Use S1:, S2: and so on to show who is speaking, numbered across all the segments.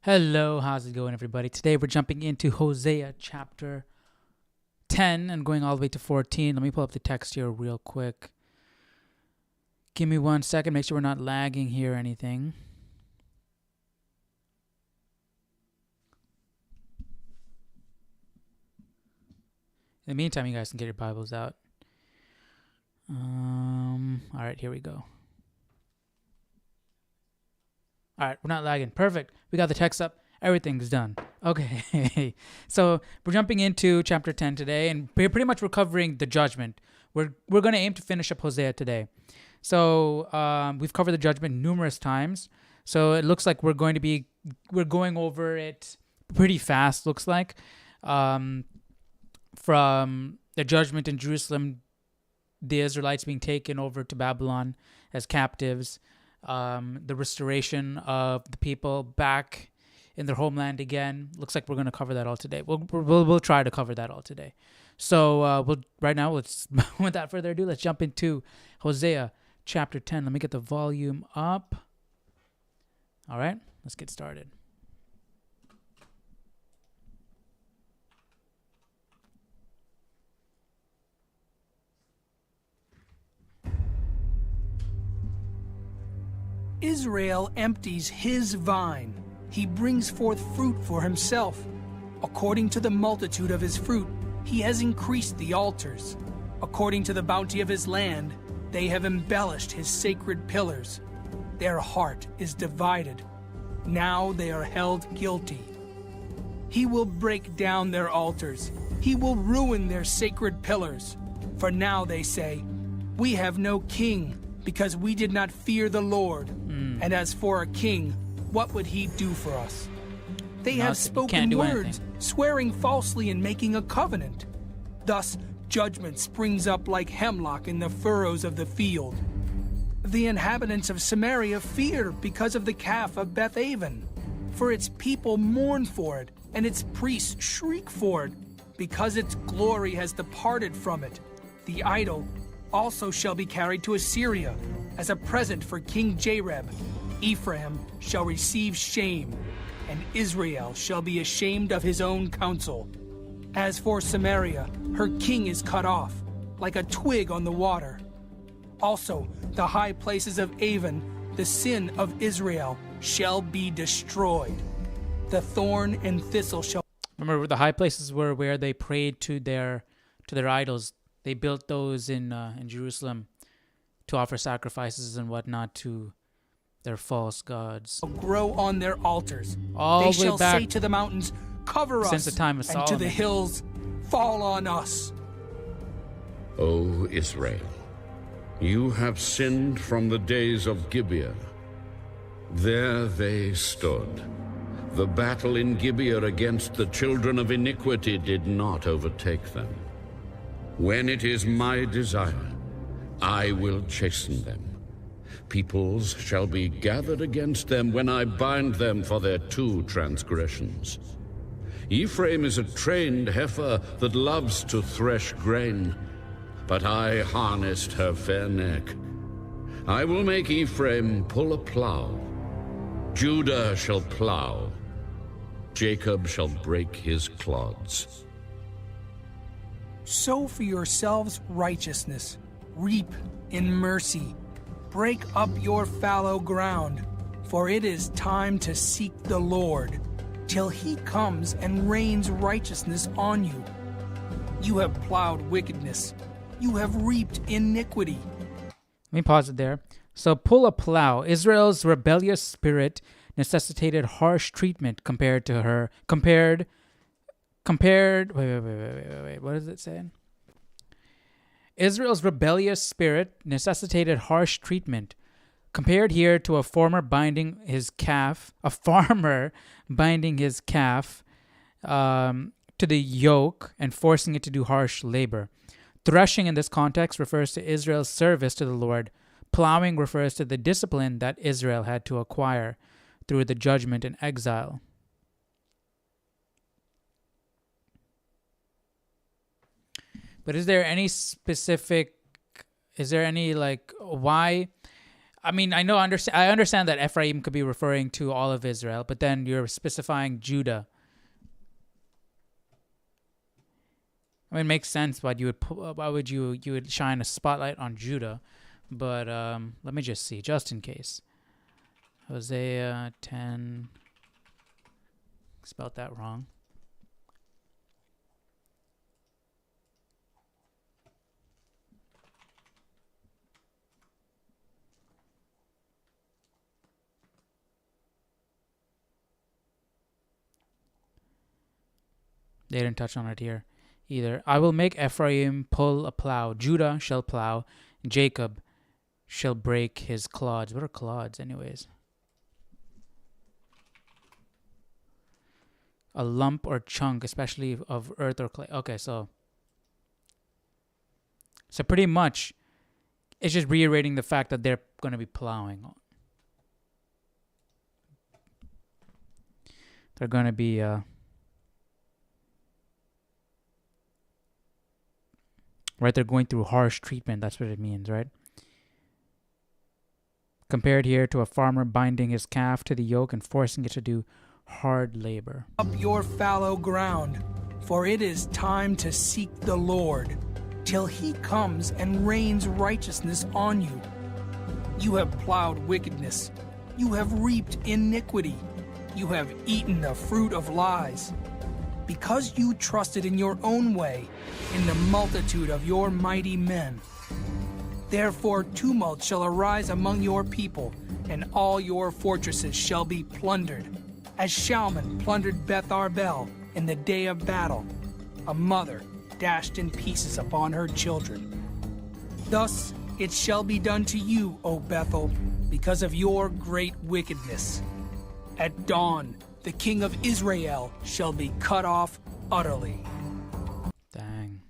S1: Hello, how's it going, everybody? Today we're jumping into Hosea chapter 10 and going all the way to 14. Let me pull up the text here real quick. Give me 1 second, make sure we're not lagging here or anything. In the meantime, you guys can get your Bibles out. All right, here we go. All right, we're not lagging. Perfect. We got the text up. Everything's done. Okay. So we're jumping into chapter 10 today, and pretty much we're covering the judgment. We're going to aim to finish up Hosea today. So we've covered the judgment numerous times. So it looks like we're going over it pretty fast, looks like. From the judgment in Jerusalem, the Israelites being taken over to Babylon as captives, the restoration of the people back in their homeland again. Looks like we're going to cover that all today. We'll try to cover that all today. So right now, without further ado, let's jump into Hosea chapter 10. Let me get the volume up. All right, let's get started.
S2: Israel empties his vine. He brings forth fruit for himself. According to the multitude of his fruit, he has increased the altars. According to the bounty of his land, they have embellished his sacred pillars. Their heart is divided. Now they are held guilty. He will break down their altars. He will ruin their sacred pillars. For now they say, "We have no king, because we did not fear the Lord. And as for a king, what would he do for us?" They have spoken words, swearing falsely and making a covenant. Thus judgment springs up like hemlock in the furrows of the field. The inhabitants of Samaria fear because of the calf of Beth-aven. For its people mourn for it, and its priests shriek for it, because its glory has departed from it. The idol also shall be carried to Assyria as a present for King Jareb. Ephraim shall receive shame, and Israel shall be ashamed of his own counsel. As for Samaria, her king is cut off, like a twig on the water. Also, the high places of Avon, the sin of Israel, shall be destroyed. The thorn and thistle shall...
S1: Remember, the high places were where they prayed to their idols. They built those in Jerusalem to offer sacrifices and whatnot to their false gods.
S2: Grow on their altars.
S1: All
S2: they
S1: the
S2: shall
S1: way back
S2: say to the mountains, "Cover us,"
S1: since the time of
S2: and to the
S1: Solomon.
S2: hills, "Fall on us."
S3: O Israel, you have sinned from the days of Gibeah. There they stood. The battle in Gibeah against the children of iniquity did not overtake them. When it is my desire, I will chasten them. Peoples shall be gathered against them when I bind them for their two transgressions. Ephraim is a trained heifer that loves to thresh grain, but I harnessed her fair neck. I will make Ephraim pull a plow. Judah shall plow. Jacob shall break his clods.
S2: Sow for yourselves righteousness. Reap in mercy. Break up your fallow ground, for it is time to seek the Lord, till he comes and rains righteousness on you. You have plowed wickedness. You have reaped iniquity.
S1: Let me pause it there. So, pull a plow. Israel's rebellious spirit necessitated harsh treatment compared to her. Compared. Wait. What is it saying? Israel's rebellious spirit necessitated harsh treatment, compared here to a farmer binding his calf to the yoke and forcing it to do harsh labor. Threshing in this context refers to Israel's service to the Lord. Plowing refers to the discipline that Israel had to acquire through the judgment and exile. But is there any like why I mean, I understand that Ephraim could be referring to all of Israel, but then you're specifying Judah. I mean, it makes sense why would you would shine a spotlight on Judah, but let me just see, just in case. Hosea 10. Spelled that wrong. They didn't touch on it here either. I will make Ephraim pull a plow. Judah shall plow. Jacob shall break his clods. What are clods, anyways? A lump or chunk, especially of earth or clay. Okay, so pretty much it's just reiterating the fact that they're going to be plowing. They're going to be right, they're going through harsh treatment. That's what it means, right? Compared here to a farmer binding his calf to the yoke and forcing it to do hard labor.
S2: Up your fallow ground, for it is time to seek the Lord, till he comes and rains righteousness on you. You have plowed wickedness. You have reaped iniquity. You have eaten the fruit of lies. Because you trusted in your own way, in the multitude of your mighty men. Therefore tumult shall arise among your people, and all your fortresses shall be plundered, as Shalman plundered Beth Arbel in the day of battle, a mother dashed in pieces upon her children. Thus it shall be done to you, O Bethel, because of your great wickedness. At dawn, the king of Israel shall be cut off utterly.
S1: Dang.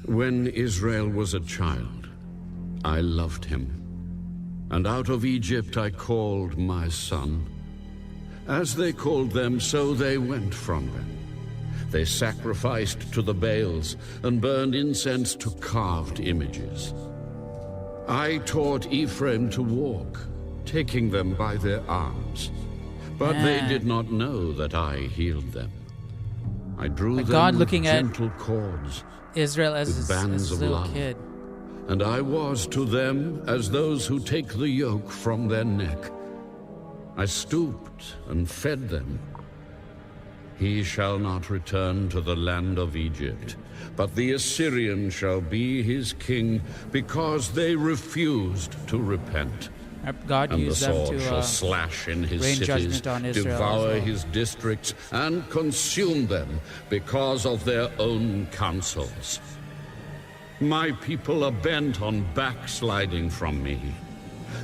S3: When Israel was a child, I loved him, and out of Egypt I called my son. As they called them, so they went from them. They sacrificed to the Baals and burned incense to carved images. I taught Ephraim to walk, taking them by their arms, but they did not know that I healed them. I drew them
S1: God
S3: with
S1: looking
S3: gentle cords,
S1: Israel as his
S3: bands of
S1: little
S3: love.
S1: kid.
S3: And I was to them as those who take the yoke from their neck. I stooped and fed them. He shall not return to the land of Egypt, but the Assyrian shall be his king, because they refused to repent.
S1: God
S3: And the
S1: used them
S3: sword shall
S1: to
S3: slash in his
S1: rain
S3: cities,
S1: judgment on Israel as
S3: devour
S1: well.
S3: his districts, and consume them because of their own counsels. My people are bent on backsliding from me.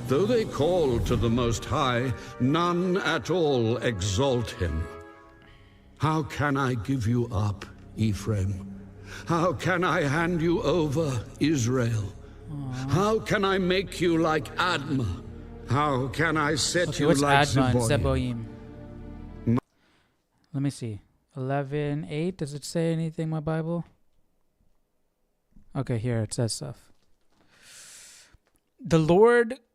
S3: Though they call to the Most High, none at all exalt him. How can I give you up, Ephraim? How can I hand you over, Israel? How can I make you like Admah? How can I set
S1: Okay,
S3: you
S1: what's
S3: like
S1: Admah and
S3: Zeboim?
S1: Zeboim? Let me see. 11:8. Does it say anything in my Bible? Okay, here it says stuff.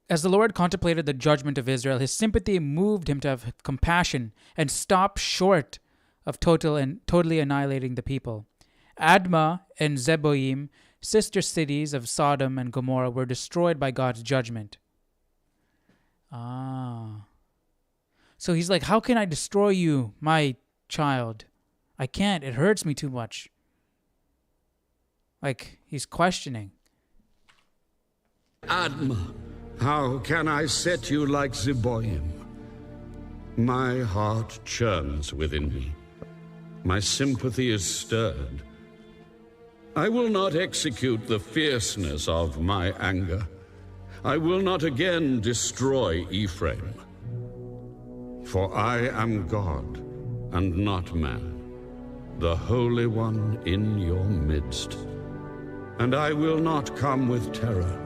S1: As the Lord contemplated the judgment of Israel, his sympathy moved him to have compassion and stop short of totally annihilating the people. Admah and Zeboim, sister cities of Sodom and Gomorrah, were destroyed by God's judgment. So he's like, how can I destroy you, my child? I can't. It hurts me too much. Like, he's questioning.
S3: Admah, how can I set you like Zeboim? My heart churns within me. My sympathy is stirred. I will not execute the fierceness of my anger. I will not again destroy Ephraim. For I am God, and not man, the Holy One in your midst. And I will not come with terror.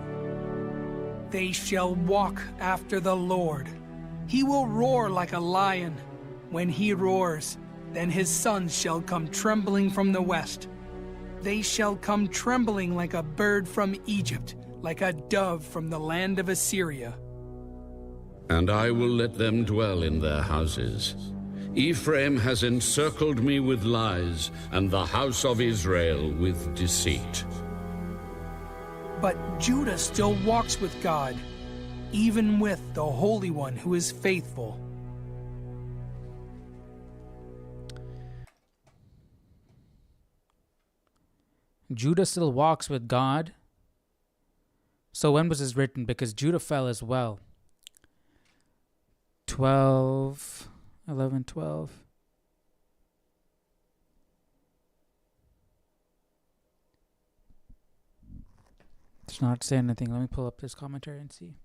S2: They shall walk after the Lord. He will roar like a lion. When he roars, then his sons shall come trembling from the west. They shall come trembling like a bird from Egypt, like a dove from the land of Assyria.
S3: And I will let them dwell in their houses. Ephraim has encircled me with lies, and the house of Israel with deceit.
S2: But Judah still walks with God, even with the Holy One who is faithful.
S1: Judah still walks with God. So when was this written? Because Judah fell as well. 11, 12. It's not saying anything. Let me pull up this commentary and see.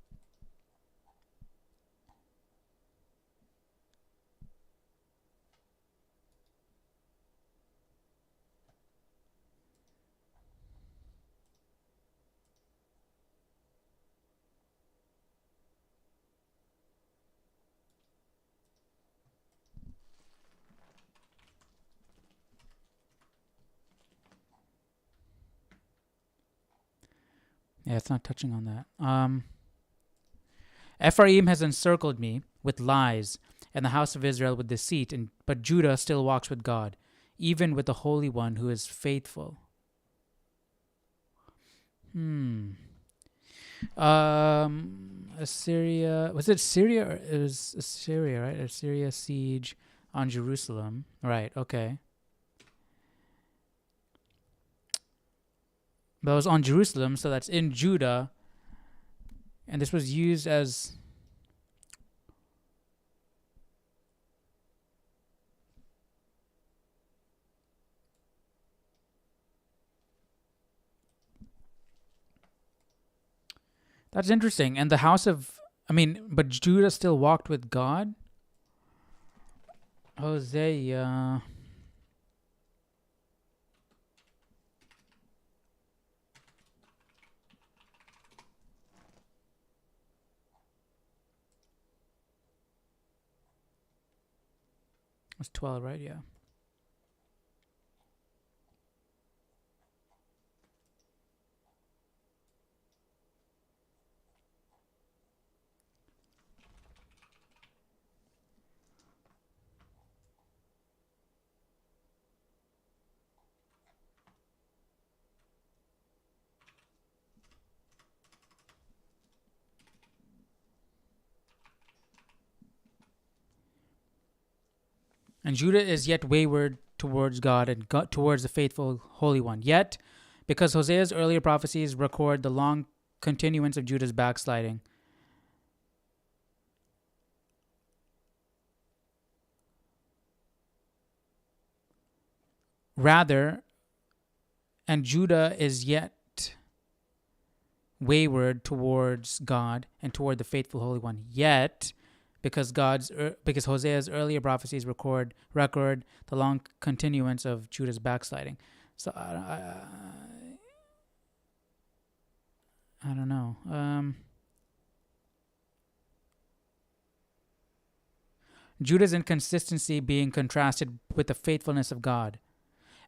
S1: Yeah, it's not touching on that. Ephraim has encircled me with lies, and the house of Israel with deceit, but Judah still walks with God, even with the Holy One who is faithful. Assyria, was it Syria? Or it was Assyria, right? Assyria siege on Jerusalem. Right, okay. But it was on Jerusalem, so that's in Judah. And this was used as... That's interesting. And the house of... but Judah still walked with God? Hosea... It's 12, right? Yeah. And Judah is yet wayward towards God and towards the faithful Holy One. Yet, because Hosea's earlier prophecies record the long continuance of Judah's backsliding, and Judah is yet wayward towards God and toward the faithful Holy One. Yet, because Hosea's earlier prophecies record the long continuance of Judah's backsliding. So I don't know. Judah's inconsistency being contrasted with the faithfulness of God,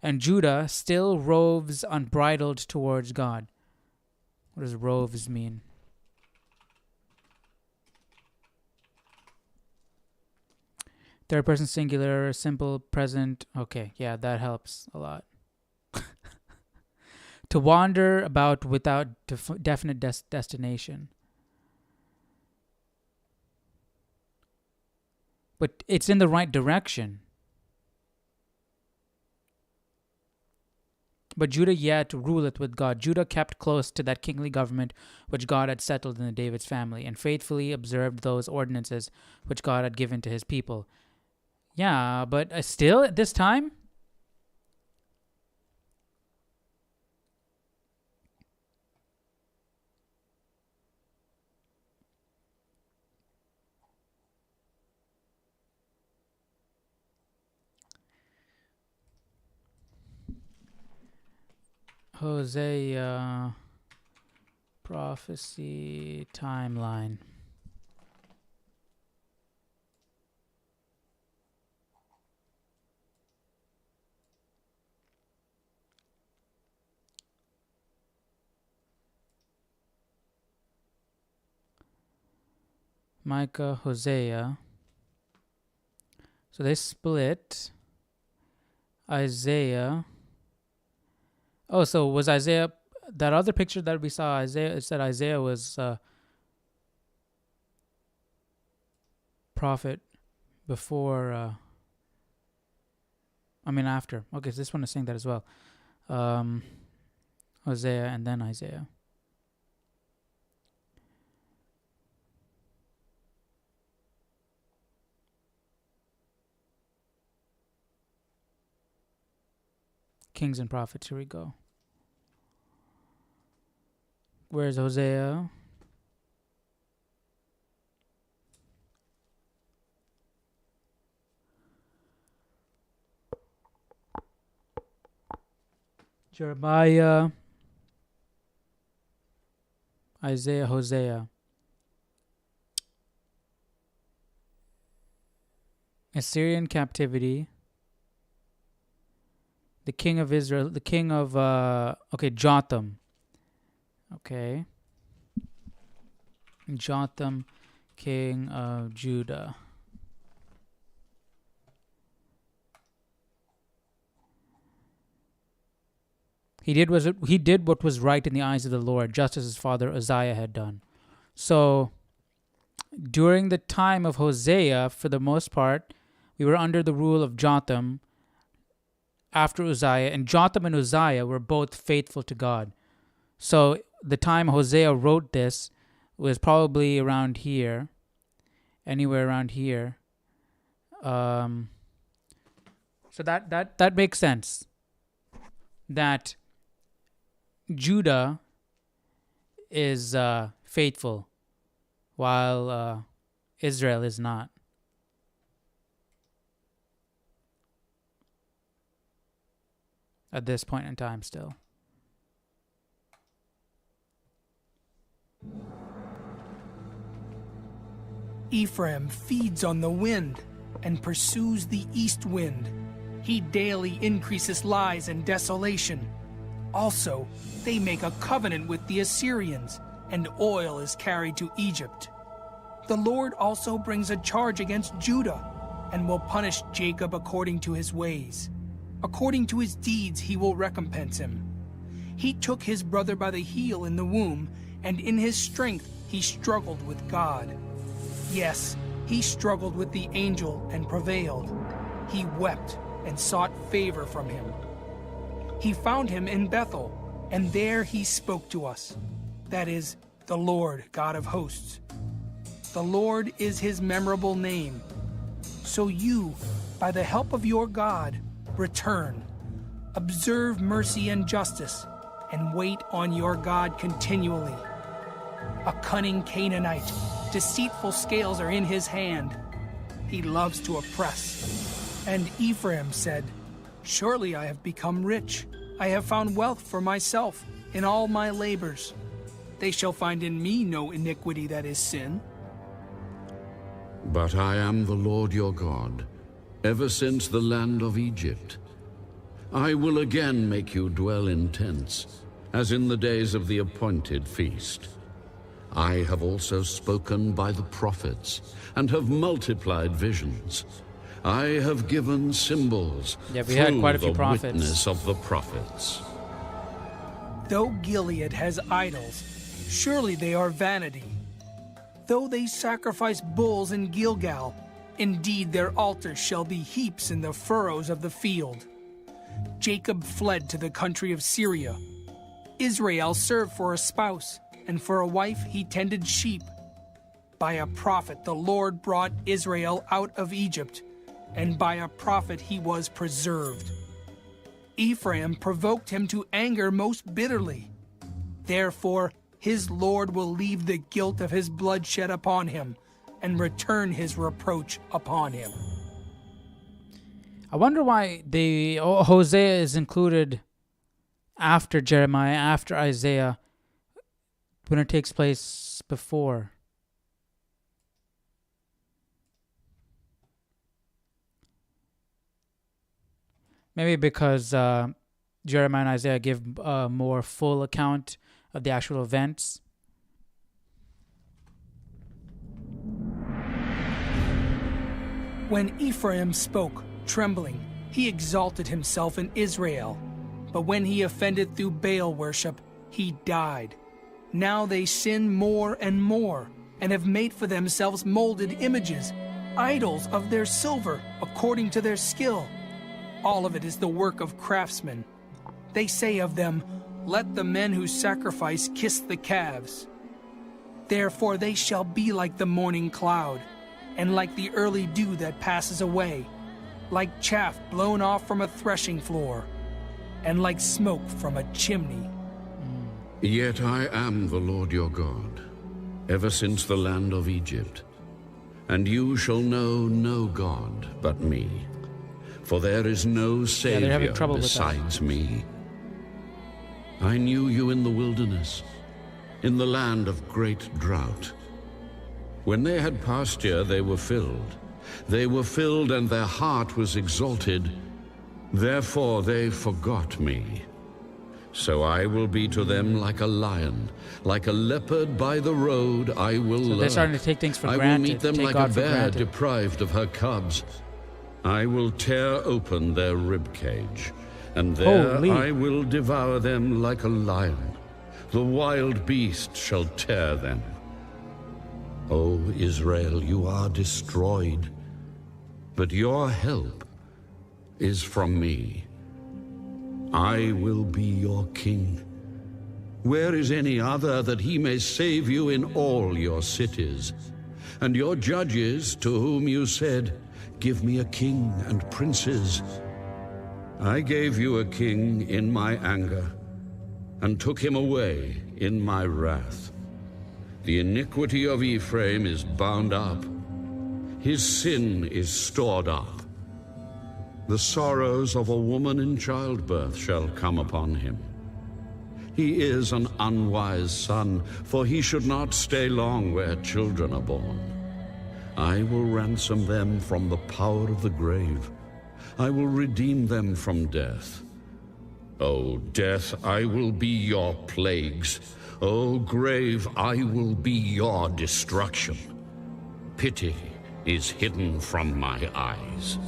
S1: and Judah still roves unbridled towards God. What does roves mean? Third person singular, simple, present. Okay, yeah, that helps a lot. To wander about without definite destination. But it's in the right direction. But Judah yet ruleth with God. Judah kept close to that kingly government which God had settled in the David's family, and faithfully observed those ordinances which God had given to his people. Yeah, but still at this time? Hosea prophecy timeline. Micah, Hosea. So they split. Isaiah. Oh, so was Isaiah that other picture that we saw? Isaiah. It said Isaiah was prophet before. After. Okay, so this one is saying that as well. Hosea and then Isaiah. Kings and prophets. Here we go. Where's Hosea? Jeremiah. Isaiah, Hosea. Assyrian captivity. The king of Israel, the king of, Jotham. Okay. Jotham, king of Judah. He did what was right in the eyes of the Lord, just as his father Uzziah had done. So, during the time of Hosea, for the most part, we were under the rule of Jotham after Uzziah, and Jotham and Uzziah were both faithful to God. So the time Hosea wrote this was probably around here, anywhere around here. So that makes sense. That Judah is faithful, while Israel is not. At this point in time still.
S2: Ephraim feeds on the wind and pursues the east wind. He daily increases lies and desolation. Also, they make a covenant with the Assyrians, and oil is carried to Egypt. The Lord also brings a charge against Judah, and will punish Jacob according to his ways. According to his deeds he will recompense him. He took his brother by the heel in the womb, and in his strength he struggled with God. Yes, he struggled with the angel and prevailed. He wept and sought favor from him. He found him in Bethel, and there he spoke to us. That is, the Lord God of hosts. The Lord is his memorable name. So you, by the help of your God, return, observe mercy and justice, and wait on your God continually. A cunning Canaanite, deceitful scales are in his hand. He loves to oppress. And Ephraim said, Surely I have become rich. I have found wealth for myself in all my labors. They shall find in me no iniquity that is sin.
S3: But I am the Lord your God, ever since the land of Egypt. I will again make you dwell in tents, as in the days of the appointed feast. I have also spoken by the prophets, and have multiplied visions. I have given symbols
S1: we had quite a few
S3: the
S1: prophets.
S3: witness of the prophets.
S2: Though Gilead has idols, surely they are vanity. Though they sacrifice bulls in Gilgal, indeed their altars shall be heaps in the furrows of the field. Jacob fled to the country of Syria. Israel served for a spouse, and for a wife he tended sheep. By a prophet the Lord brought Israel out of Egypt, and by a prophet he was preserved. Ephraim provoked him to anger most bitterly. Therefore his Lord will leave the guilt of his bloodshed upon him, and return his reproach upon him.
S1: I wonder why Hosea is included after Jeremiah, after Isaiah, when it takes place before? Maybe because Jeremiah and Isaiah give a more full account of the actual events.
S2: When Ephraim spoke, trembling, he exalted himself in Israel. But when he offended through Baal worship, he died. Now they sin more and more, and have made for themselves molded images, idols of their silver, according to their skill. All of it is the work of craftsmen. They say of them, "Let the men who sacrifice kiss the calves." Therefore they shall be like the morning cloud, and like the early dew that passes away, like chaff blown off from a threshing floor, and like smoke from a chimney.
S3: Yet I am the Lord your God, ever since the land of Egypt. And you shall know no God but me, for there is no Savior besides me. I knew you in the wilderness, in the land of great drought. When they had pasture, they were filled. They were filled, and their heart was exalted. Therefore they forgot me. So I will be to them like a lion, like a leopard by the road. I will lurk.
S1: They're starting to take things for
S3: granted.
S1: granted.
S3: I will meet them
S1: take
S3: like
S1: God
S3: a bear
S1: granted.
S3: deprived of her cubs. I will tear open their rib cage, and there I will devour them like a lion. The wild beast shall tear them. O Israel, you are destroyed, but your help is from me. I will be your king. Where is any other that he may save you in all your cities? And your judges, to whom you said, "Give me a king and princes." I gave you a king in my anger, and took him away in my wrath. The iniquity of Ephraim is bound up. His sin is stored up. The sorrows of a woman in childbirth shall come upon him. He is an unwise son, for he should not stay long where children are born. I will ransom them from the power of the grave. I will redeem them from death. O death, I will be your plagues. O grave, I will be your destruction. Pity is hidden from my eyes.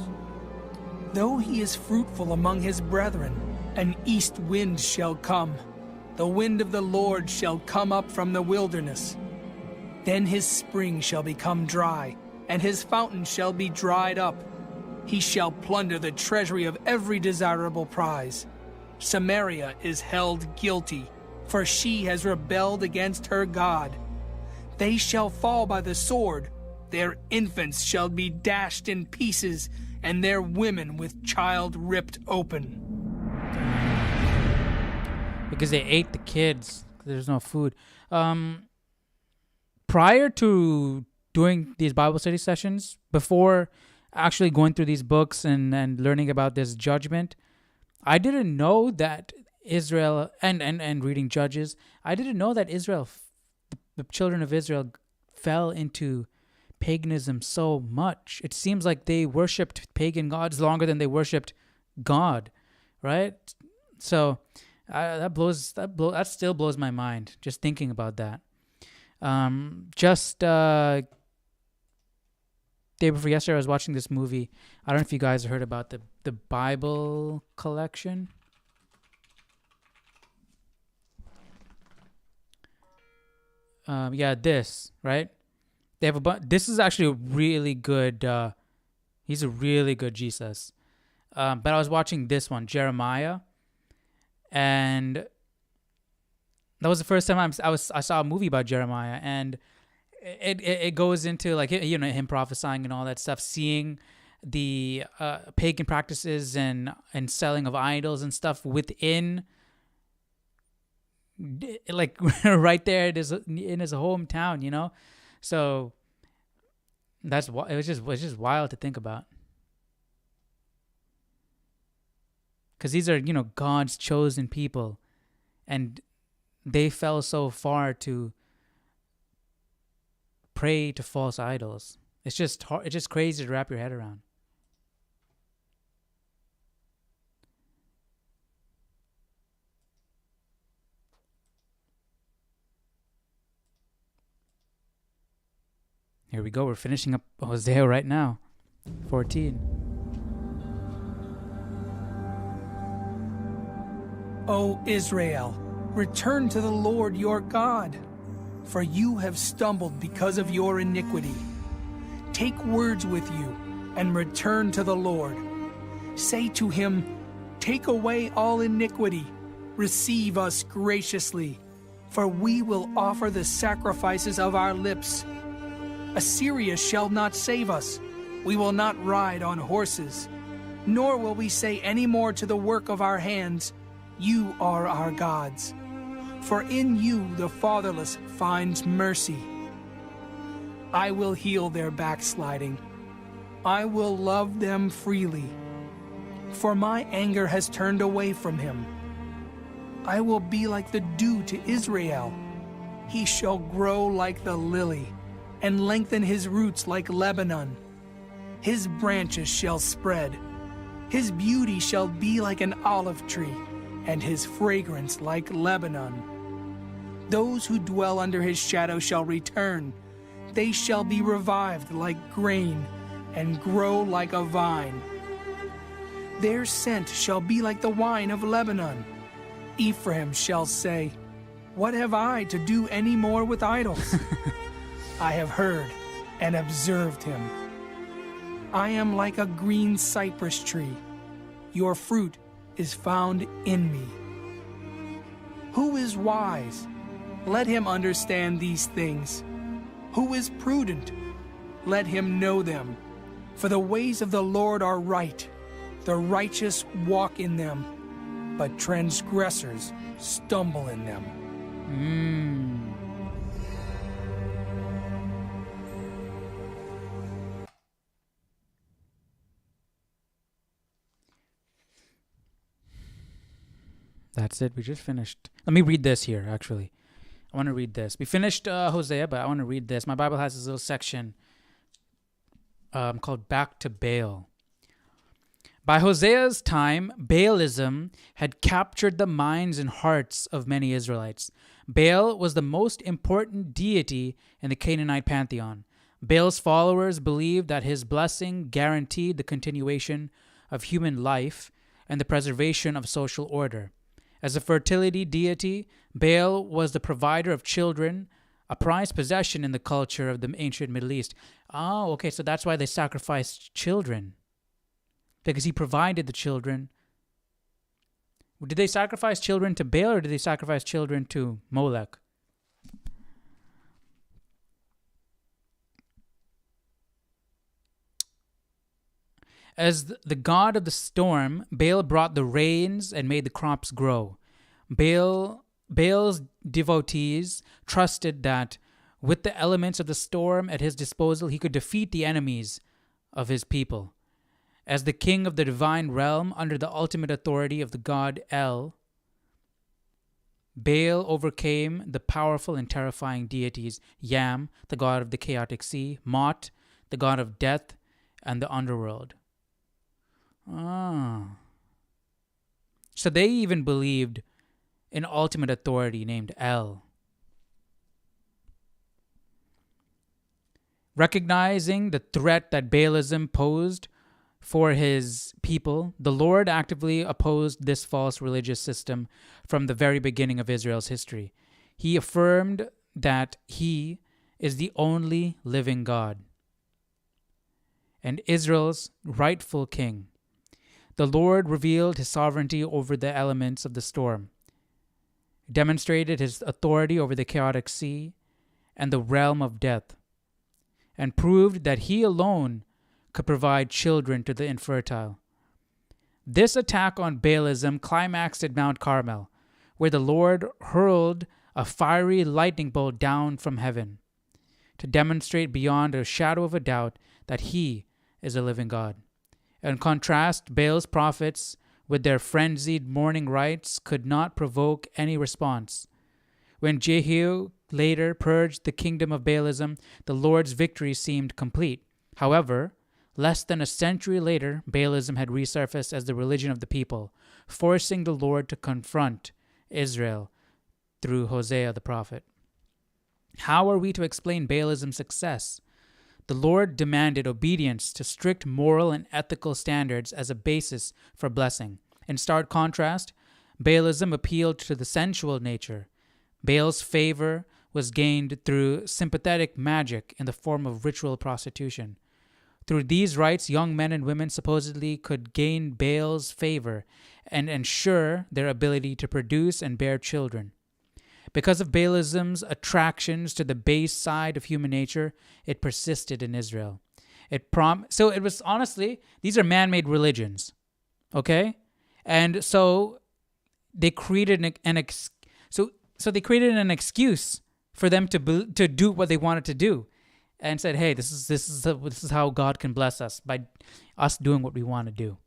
S2: Though he is fruitful among his brethren, an east wind shall come. The wind of the Lord shall come up from the wilderness. Then his spring shall become dry, and his fountain shall be dried up. He shall plunder the treasury of every desirable prize. Samaria is held guilty, for she has rebelled against her God. They shall fall by the sword. Their infants shall be dashed in pieces, and their women with child ripped open.
S1: Because they ate the kids. There's no food. Prior to doing these Bible study sessions, before actually going through these books and learning about this judgment, I didn't know that Israel, and reading Judges, I didn't know that Israel, the children of Israel, fell into paganism so much. It seems like they worshipped pagan gods longer than they worshipped God, right? So that still blows my mind just thinking about that. Day before yesterday, I was watching this movie. I don't know if you guys heard about the Bible collection. This, right? They have this is actually a really good. He's a really good Jesus. But I was watching this one, Jeremiah, and that was the first time I saw a movie about Jeremiah, and it goes into like him prophesying and all that stuff, seeing the pagan practices and selling of idols and stuff within, like right there in his hometown, So it was just wild to think about. Because these are, God's chosen people. And they fell so far to pray to false idols. It's just hard, it's just crazy to wrap your head around. Here we go. We're finishing up Hosea right now. 14.
S2: O Israel, return to the Lord your God, for you have stumbled because of your iniquity. Take words with you and return to the Lord. Say to him, take away all iniquity, receive us graciously, for we will offer the sacrifices of our lips. Assyria shall not save us. We will not ride on horses, nor will we say any more to the work of our hands, you are our gods. For in you the fatherless finds mercy. I will heal their backsliding. I will love them freely. For my anger has turned away from him. I will be like the dew to Israel. He shall grow like the lily, and lengthen his roots like Lebanon. His branches shall spread. His beauty shall be like an olive tree, and his fragrance like Lebanon. Those who dwell under his shadow shall return. They shall be revived like grain, and grow like a vine. Their scent shall be like the wine of Lebanon. Ephraim shall say, what have I to do any more with idols? I have heard and observed him. I am like a green cypress tree. Your fruit is found in me. Who is wise? Let him understand these things. Who is prudent? Let him know them. For the ways of the Lord are right. The righteous walk in them, but transgressors stumble in them.
S1: That's it. We just finished. Let me read this here, actually. I want to read this. We finished Hosea, but I want to read this. My Bible has this little section called Back to Baal. By Hosea's time, Baalism had captured the minds and hearts of many Israelites. Baal was the most important deity in the Canaanite pantheon. Baal's followers believed that his blessing guaranteed the continuation of human life and the preservation of social order. As a fertility deity, Baal was the provider of children, a prized possession in the culture of the ancient Middle East. Oh, okay, so that's why they sacrificed children. Because he provided the children. Did they sacrifice children to Baal, or did they sacrifice children to Molech? As the god of the storm, Baal brought the rains and made the crops grow. Baal's devotees trusted that with the elements of the storm at his disposal, he could defeat the enemies of his people. As the king of the divine realm, under the ultimate authority of the god El, Baal overcame the powerful and terrifying deities Yam, the god of the chaotic sea, Mot, the god of death and the underworld. So they even believed in ultimate authority named El. Recognizing the threat that Baalism posed for his people, the Lord actively opposed this false religious system from the very beginning of Israel's history. He affirmed that he is the only living God and Israel's rightful king. The Lord revealed his sovereignty over the elements of the storm, demonstrated his authority over the chaotic sea and the realm of death, and proved that he alone could provide children to the infertile. This attack on Baalism climaxed at Mount Carmel, where the Lord hurled a fiery lightning bolt down from heaven to demonstrate beyond a shadow of a doubt that he is a living God. In contrast, Baal's prophets with their frenzied mourning rites could not provoke any response. When Jehu later purged the kingdom of Baalism, the Lord's victory seemed complete. However, less than a century later, Baalism had resurfaced as the religion of the people, forcing the Lord to confront Israel through Hosea the prophet. How are we to explain Baalism's success? The Lord demanded obedience to strict moral and ethical standards as a basis for blessing. In stark contrast, Baalism appealed to the sensual nature. Baal's favor was gained through sympathetic magic in the form of ritual prostitution. Through these rites, young men and women supposedly could gain Baal's favor and ensure their ability to produce and bear children. Because of Baalism's attractions to the base side of human nature, it persisted in Israel. So it was honestly, these are man-made religions, okay? And so they created they created an excuse for them to do what they wanted to do, and said, "Hey, this is how God can bless us, by us doing what we want to do."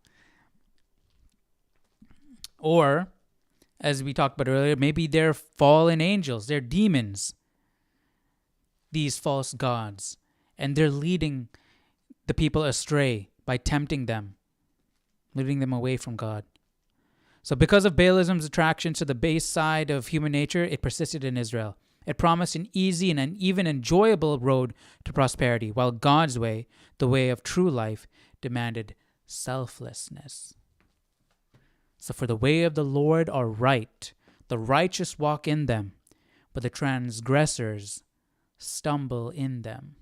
S1: Or, as we talked about earlier, maybe they're fallen angels, they're demons, these false gods, and they're leading the people astray by tempting them, leading them away from God. So because of Baalism's attraction to the base side of human nature, it persisted in Israel. It promised an easy and an even enjoyable road to prosperity, while God's way, the way of true life, demanded selflessness. So for the way of the Lord are right, the righteous walk in them, but the transgressors stumble in them.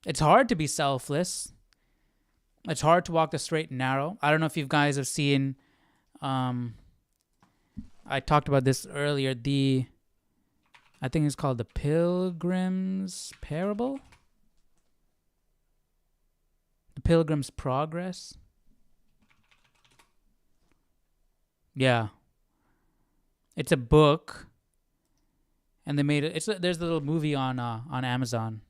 S1: It's hard to be selfless. It's hard to walk the straight and narrow. I don't know if you guys have seen, I talked about this earlier, I think it's called the Pilgrim's Parable? The Pilgrim's Progress? Yeah. It's a book, and they made it. There's a little movie on Amazon.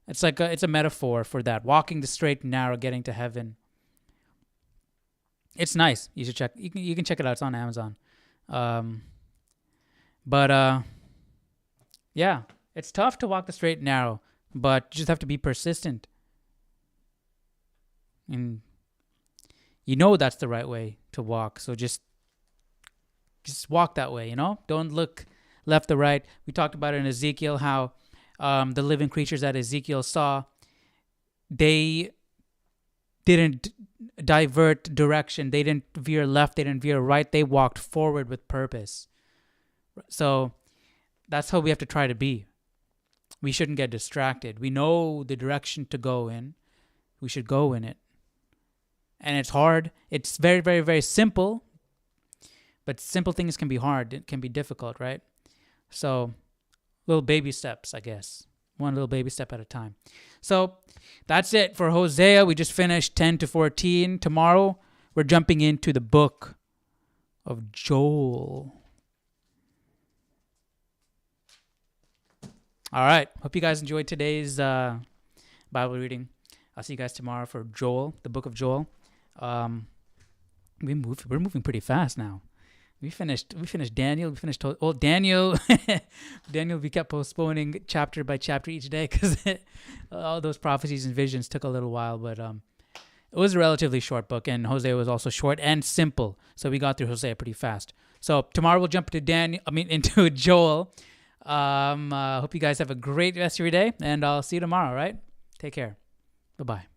S1: It's like it's a metaphor for that, walking the straight and narrow, getting to heaven. It's nice. You should check. You can check it out. It's on Amazon. Yeah, it's tough to walk the straight and narrow, but you just have to be persistent. And you know that's the right way to walk. So just walk that way, Don't look left or right. We talked about it in Ezekiel, how the living creatures that Ezekiel saw, they didn't divert direction. They didn't veer left. They didn't veer right. They walked forward with purpose. So that's how we have to try to be. We shouldn't get distracted. We know the direction to go in. We should go in it. And it's hard. It's very, very, very simple. But simple things can be hard. It can be difficult, right? So little baby steps, I guess. One little baby step at a time. So that's it for Hosea. We just finished 10 to 14. Tomorrow, we're jumping into the book of Joel. All right. Hope you guys enjoyed today's Bible reading. I'll see you guys tomorrow for Joel, the book of Joel. We're moving pretty fast now. We finished Daniel. We finished Daniel. Daniel, we kept postponing chapter by chapter each day because all those prophecies and visions took a little while. But it was a relatively short book, and Hosea was also short and simple. So we got through Hosea pretty fast. So tomorrow we'll jump into Joel. Hope you guys have a great rest of your day, and I'll see you tomorrow. All right, take care. Bye-bye.